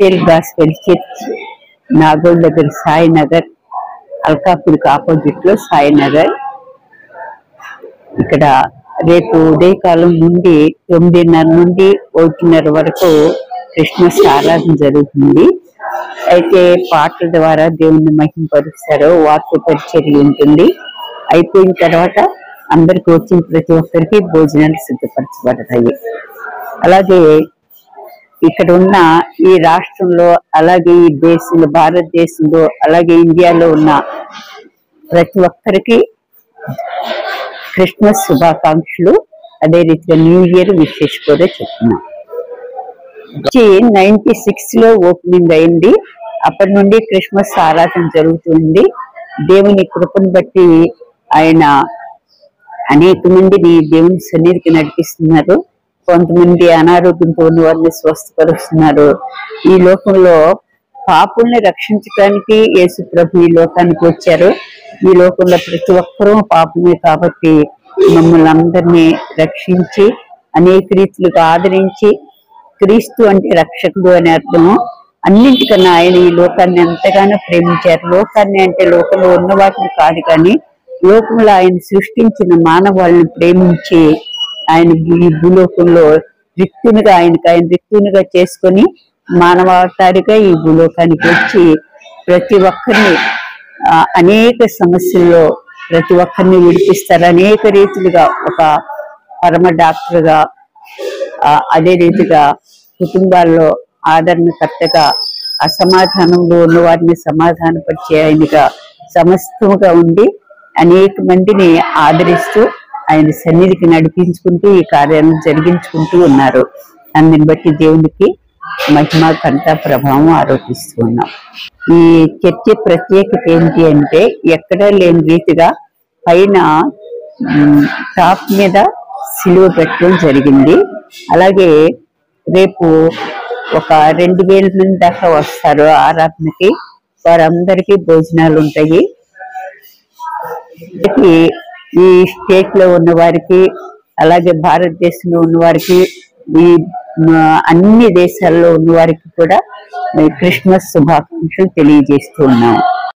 Bethel gospel church, Nagole దగ్గర Sainagar, అల్కాపూర్కి opposite లో సాయినగర్. ఇక్కడ రేపు ఉదయకాలం నుండి 9:30 నుండి 1:30 వరకు క్రిస్మస్ ఆరాధన జరుగుతుంది. అయితే పాటల ద్వారా దేవుణ్ణి మహిమపరుస్తారు, వాక్య పరిచర్య ఉంటుంది. అయిపోయిన తర్వాత అందరికి వచ్చిన ప్రతి ఒక్కరికి భోజనాలు సిద్ధపరచబడతాయి. అలాగే ఇక్కడ ఉన్న ఈ రాష్ట్రంలో, అలాగే ఈ దేశంలో, భారతదేశంలో, అలాగే ఇండియాలో ఉన్న ప్రతి ఒక్కరికి క్రిస్మస్ శుభాకాంక్షలు. అదే రీతిగా న్యూ ఇయర్ విశేష కూడా చెప్తున్నాం. 96 లో ఓపెనింగ్ అయింది. అప్పటి నుండి క్రిస్మస్ ఆరాధన జరుగుతుంది. దేవుని కృపను బట్టి ఆయన అనేక మందిని దేవుని సన్నిధికి నడిపిస్తున్నారు. కొంతమంది అనారోగ్యంతో ఉన్న వారిని స్వస్థపరుస్తున్నారు. ఈ లోకంలో పాపుల్ని రక్షించడానికి యేసు ప్రభు ఈ లోకానికి వచ్చారు. ఈ లోకంలో ప్రతి ఒక్కరూ పాపమే కాబట్టి మమ్మల్ని అందరినీ రక్షించి అనేక రీతులుగా ఆదరించి, క్రీస్తు అంటే రక్షకుడు అనే అర్థము. అన్నింటికన్నా ఆయన ఈ లోకాన్ని ఎంతగానో ప్రేమించారు. లోకాన్ని అంటే లోకంలో ఉన్న వాటిని కాదు, కానీ లోకంలో ఆయన సృష్టించిన మానవాళ్ళని ప్రేమించి ఆయన ఈ భూలోకంలో రిక్తునిగా ఆయన రిక్తునిగా చేసుకొని మానవావతారిగా ఈ భూలోకానికి వచ్చి ప్రతి ఒక్కరిని అనేక సమస్యల్లో ప్రతి ఒక్కరిని విడిపిస్తారు. అనేక రీతులుగా ఒక పరమ డాక్టర్గా, అదే రీతిగా కుటుంబాల్లో ఆదరణకర్తగా, అసమాధానంలో ఉన్న వారిని సమాధానపరిచే ఆయనగా సమస్తముగా ఉండి అనేక మందిని ఆదరిస్తూ ఆయన సన్నిధికి నడిపించుకుంటూ ఈ కార్యాలను జరిగించుకుంటూ ఉన్నారు. అందుని బట్టి దేవునికి మహిమ, ఘనత, ప్రభావం ఆరోపిస్తూ ఉన్నాం. ఈ చర్చి ప్రత్యేకత ఏంటి అంటే, ఎక్కడా లేని రీతిగా పైన టాప్ మీద సిలువ పెట్టడం జరిగింది. అలాగే రేపు ఒక 2000 మంది దాకా వస్తారు ఆరాధనకి. వారందరికీ భోజనాలు ఉంటాయి. ఈ స్టేట్ లో ఉన్న వారికి, అలాగే భారతదేశంలో ఉన్న వారికి, ఈ అన్ని దేశాల్లో ఉన్న వారికి కూడా క్రిస్మస్ శుభాకాంక్షలు తెలియజేస్తూ ఉన్నాము.